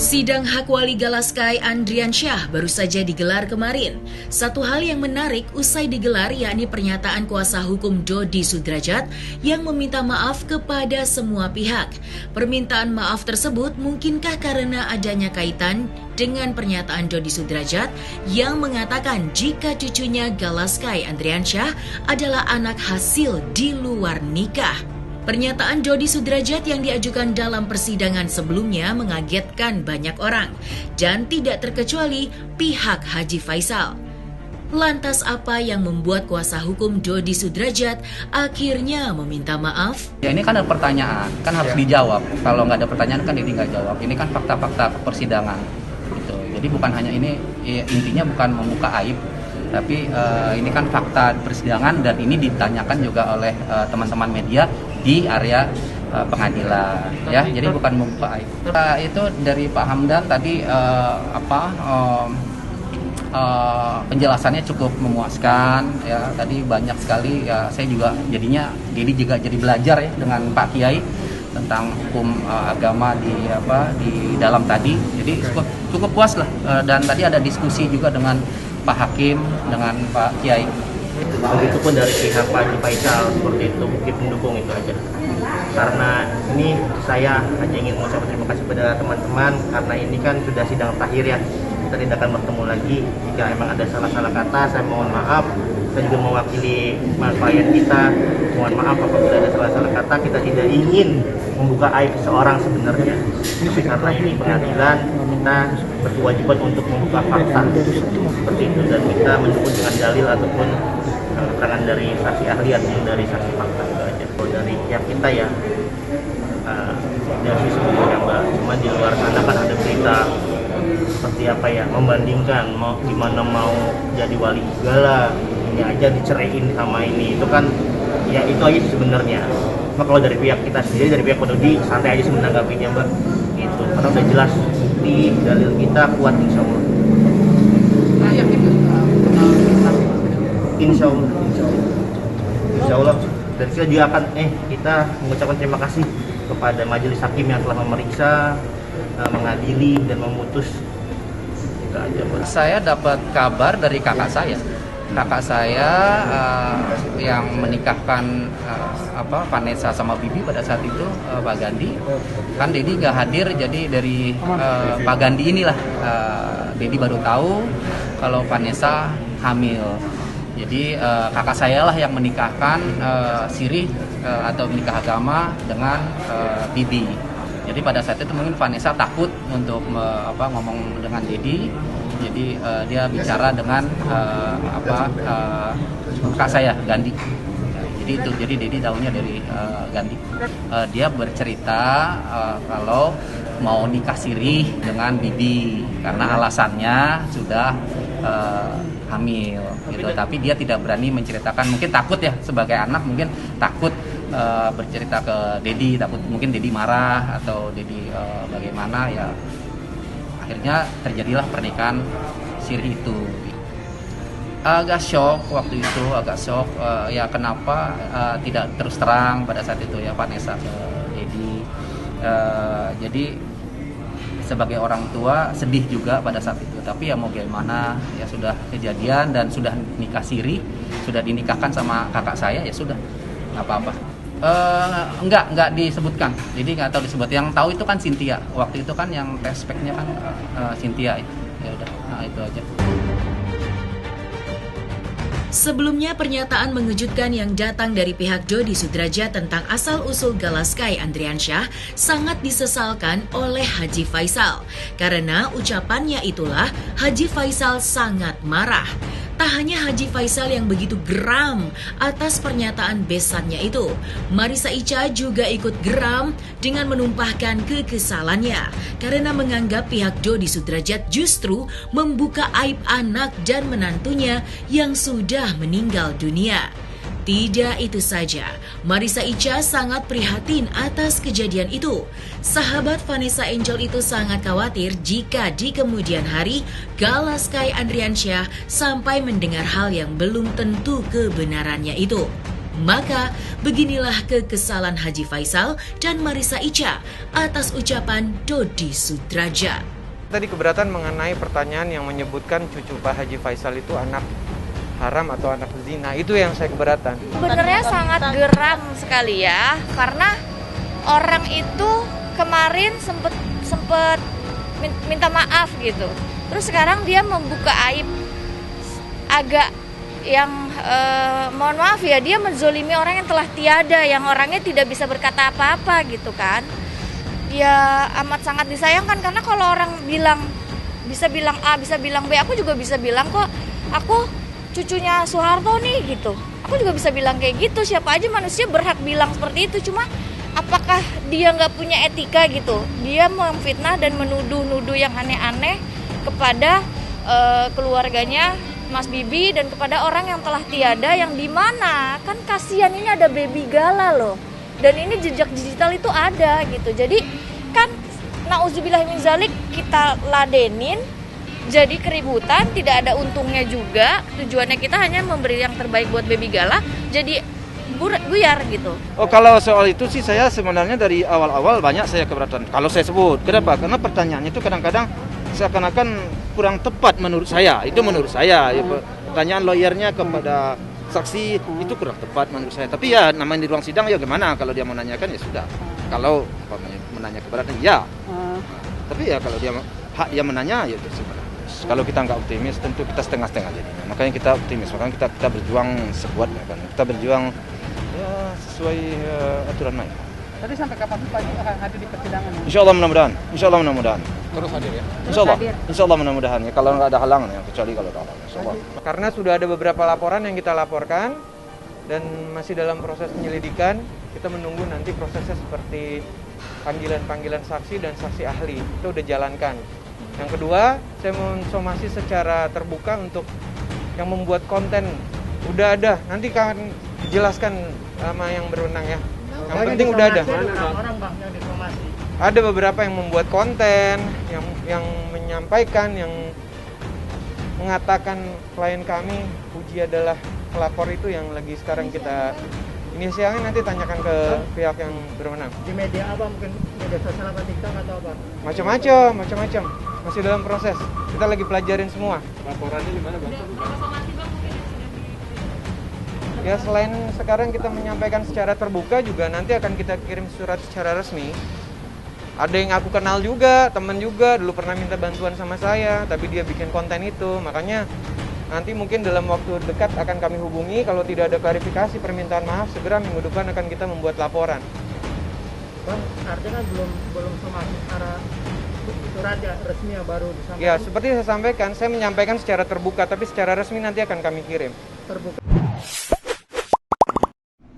Sidang hak wali Galaskai Andriansyah baru saja digelar kemarin. Satu hal yang menarik usai digelar yakni pernyataan kuasa hukum Dodi Sudrajat yang meminta maaf kepada semua pihak. Permintaan maaf tersebut mungkinkah karena adanya kaitan dengan pernyataan Dodi Sudrajat yang mengatakan jika cucunya Galaskai Andriansyah adalah anak hasil di luar nikah. Pernyataan Dodi Sudrajat yang diajukan dalam persidangan sebelumnya mengagetkan banyak orang dan tidak terkecuali pihak Haji Faisal. Lantas apa yang membuat kuasa hukum Dodi Sudrajat akhirnya meminta maaf? Ya ini kan ada pertanyaan, kan harus dijawab. Kalau nggak ada pertanyaan kan Dedi nggak jawab. Ini kan fakta-fakta persidangan. Gitu. Jadi bukan hanya ini, intinya bukan membuka aib. Tapi ini kan fakta persidangan dan ini ditanyakan juga oleh teman-teman media di area pengadilan, ya. Jadi bukan membuka aib. Itu dari Pak Hamdan tadi penjelasannya cukup memuaskan, ya. Tadi banyak sekali, ya. Saya juga jadinya, jadi belajar ya dengan Pak Kiai tentang hukum agama di dalam tadi. Jadi cukup puas lah. Dan tadi ada diskusi juga dengan Pak Hakim dengan Pak Kiai. Begitupun dari pihak Pak Haji Faisal seperti itu, mungkin mendukung itu aja. Karena ini saya hanya ingin mengucapkan terima kasih kepada teman-teman karena ini kan sudah sidang terakhir ya. Kita tidak akan bertemu lagi. Jika memang ada salah-salah kata, saya mohon maaf. Saya juga mewakili klien kita. Mohon maaf apabila ada salah-salah kata. Kita tidak ingin membuka aib seseorang sebenarnya. Tapi karena ini pengadilan, kita berkewajiban untuk membuka fakta seperti itu dan kita mendukung dengan dalil ataupun keterangan dari saksi ahli atau dari saksi fakta itu aja. Kalau dari pihak kita ya dari sebelumnya Mbak, cuma di luar sana kan ada berita seperti apa ya, membandingkan gimana mau jadi wali segala, ini aja diceraiin sama ini, itu kan ya itu aja sebenarnya. Cuma kalau dari pihak kita sendiri, dari pihak Dodi santai aja menanggapinya Mbak, gitu. Karena udah jelas di dalil kita kuat insya Allah. Insya Allah. Dan kita juga akan kita mengucapkan terima kasih kepada majelis hakim yang telah memeriksa, mengadili dan memutus. Itu aja, Mbak. Saya dapat kabar dari kakak saya. Kakak saya yang menikahkan Vanessa sama Bibi pada saat itu, Pak Gandhi. Kan Dedi nggak hadir, jadi dari Pak Gandhi inilah Dedi baru tahu kalau Vanessa hamil. Jadi kakak saya lah yang menikahkan sirih atau menikah agama dengan Bibi. Jadi pada saat itu mungkin Vanessa takut untuk ngomong dengan Dedi. Jadi dia bicara dengan kakak saya Gandhi. Jadi Dedi tahunya dari Gandhi. Dia bercerita kalau mau nikah sirih dengan Bibi karena alasannya sudah hamil gitu. Tapi dia tidak berani menceritakan, mungkin takut ya, sebagai anak mungkin takut bercerita ke Dedi, takut mungkin Dedi marah atau Dedi bagaimana ya. Akhirnya terjadilah pernikahan sirih itu. Agak shock waktu itu, ya kenapa tidak terus terang pada saat itu ya Vanessa ke Dedi. Jadi sebagai orang tua sedih juga pada saat itu, tapi ya mau gimana, ya sudah kejadian dan sudah nikah siri, sudah dinikahkan sama kakak saya, ya sudah nggak apa-apa. Enggak disebutkan, jadi nggak tahu disebut. Yang tahu itu kan Cynthia, waktu itu kan yang respeknya kan Cynthia, ya udah, nah itu aja. Sebelumnya pernyataan mengejutkan yang datang dari pihak Dodi Sudrajat tentang asal-usul Galaskai Andriansyah sangat disesalkan oleh Haji Faisal. Karena ucapannya itulah Haji Faisal sangat marah. Tak hanya Haji Faisal yang begitu geram atas pernyataan besannya itu, Marissa Icha juga ikut geram dengan menumpahkan kekesalannya karena menganggap pihak Dodi Sudrajat justru membuka aib anak dan menantunya yang sudah meninggal dunia. Tidak itu saja, Marissa Icha sangat prihatin atas kejadian itu. Sahabat Vanessa Angel itu sangat khawatir jika di kemudian hari Galaskai Andriansyah sampai mendengar hal yang belum tentu kebenarannya itu. Maka beginilah kekesalan Haji Faisal dan Marissa Icha atas ucapan Dodi Sudrajat. Tadi keberatan mengenai pertanyaan yang menyebutkan cucu Pak Haji Faisal itu anak haram atau anak zina, itu yang saya keberatan. Sebenarnya sangat geram sekali ya, karena orang itu kemarin sempet minta maaf gitu. Terus sekarang dia membuka aib, agak yang mohon maaf ya, dia menzolimi orang yang telah tiada, yang orangnya tidak bisa berkata apa-apa gitu kan. Ya amat sangat disayangkan, karena kalau orang bisa bilang A, bisa bilang B, aku juga bisa bilang kok aku cucunya Soeharto nih gitu. Aku juga bisa bilang kayak gitu, siapa aja manusia berhak bilang seperti itu. Cuma apakah dia nggak punya etika gitu? Dia memfitnah dan menuduh-nuduh yang aneh-aneh kepada keluarganya Mas Bibi dan kepada orang yang telah tiada, yang dimana kan kasihan, ini ada baby gala loh, dan ini jejak digital itu ada gitu. Jadi kan nauzubillah min zalik, kita ladenin jadi keributan, tidak ada untungnya juga. Tujuannya kita hanya memberi yang terbaik buat baby gala, jadi buyar gitu. Oh, kalau soal itu sih saya sebenarnya dari awal-awal banyak saya keberatan. Kalau saya sebut, kenapa? Karena pertanyaannya itu kadang-kadang seakan-akan kurang tepat menurut saya. Itu menurut saya. Ya, pertanyaan lawyernya kepada saksi itu kurang tepat menurut saya. Tapi ya namanya di ruang sidang ya gimana? Kalau dia mau nanyakan ya sudah. Kalau menanya keberatan ya. Tapi ya kalau dia hak dia menanya ya itu sebenarnya. Kalau kita nggak optimis, tentu kita setengah-setengah jadinya. Makanya kita optimis, makanya kita berjuang sekuatnya kan. Kita berjuang ya sesuai aturan main. Tadi sampai kapan Pak akan hadir di persidangan? Insya Allah mudah-mudahan. Terus hadir ya? Insya Allah mudah-mudahan ya. Kalau nggak ada halangan ya, kecuali kalau ada halangan. Insya Allah. Karena sudah ada beberapa laporan yang kita laporkan dan masih dalam proses penyelidikan, kita menunggu nanti prosesnya seperti panggilan saksi dan saksi ahli. Itu udah jalankan. Yang kedua, saya mensomasi secara terbuka untuk yang membuat konten. Udah ada, nanti akan jelaskan sama yang berwenang ya. Yang penting udah ada. Ada beberapa yang membuat konten, yang menyampaikan, yang mengatakan klien kami, Puji adalah pelapor, itu yang lagi sekarang kita inisialnya, nanti tanyakan ke pihak yang berwenang. Di media apa, mungkin media sosial atau TikTok atau apa? Macam-macam. Masih dalam proses. Kita lagi pelajarin semua. Laporannya gimana, Bang? Ya selain sekarang kita menyampaikan secara terbuka, juga nanti akan kita kirim surat secara resmi. Ada yang aku kenal juga, temen juga, dulu pernah minta bantuan sama saya, tapi dia bikin konten itu. Makanya nanti mungkin dalam waktu dekat akan kami hubungi. Kalau tidak ada klarifikasi, permintaan maaf, segera minggu depan akan kita membuat laporan. Bang, artinya belum somasi secara surat ya, resmi ya, baru disampaikan? Ya, seperti saya sampaikan, saya menyampaikan secara terbuka, tapi secara resmi nanti akan kami kirim. Terbuka.